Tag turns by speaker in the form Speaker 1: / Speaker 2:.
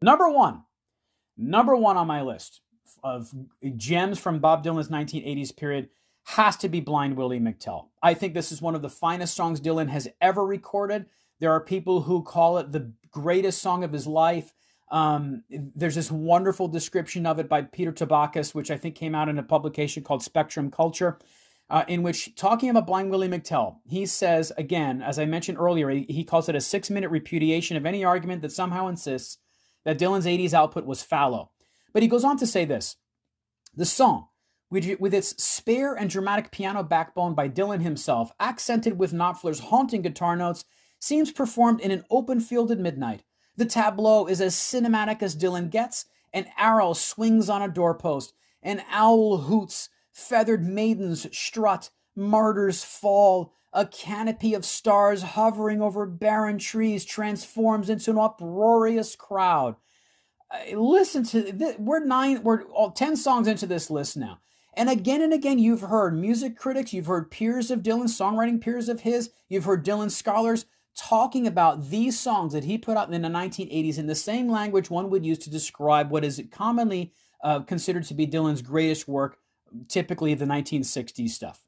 Speaker 1: Number one, number one on my list of gems from Bob Dylan's 1980s period has to be Blind Willie McTell. I think this is one of the finest songs Dylan has ever recorded. There are people who call it the greatest song of his life. There's this wonderful description of it by Peter Tabakis, which I think came out in a publication called Spectrum Culture, in which, talking about Blind Willie McTell, he says, again, as I mentioned earlier, he calls it a 6-minute repudiation of any argument that somehow insists that Dylan's 80s output was fallow. But he goes on to say this: the song, with its spare and dramatic piano backbone by Dylan himself, accented with Knopfler's haunting guitar notes, seems performed in an open field at midnight. The tableau is as cinematic as Dylan gets. An arrow swings on a doorpost. An owl hoots. Feathered maidens strut. Martyrs fall. A canopy of stars hovering over barren trees transforms into an uproarious crowd. Listen to this. We're 10 songs into this list now. And again, you've heard music critics, you've heard peers of Dylan, songwriting peers of his, you've heard Dylan scholars talking about these songs that he put out in the 1980s in the same language one would use to describe what is commonly considered to be Dylan's greatest work, typically the 1960s stuff.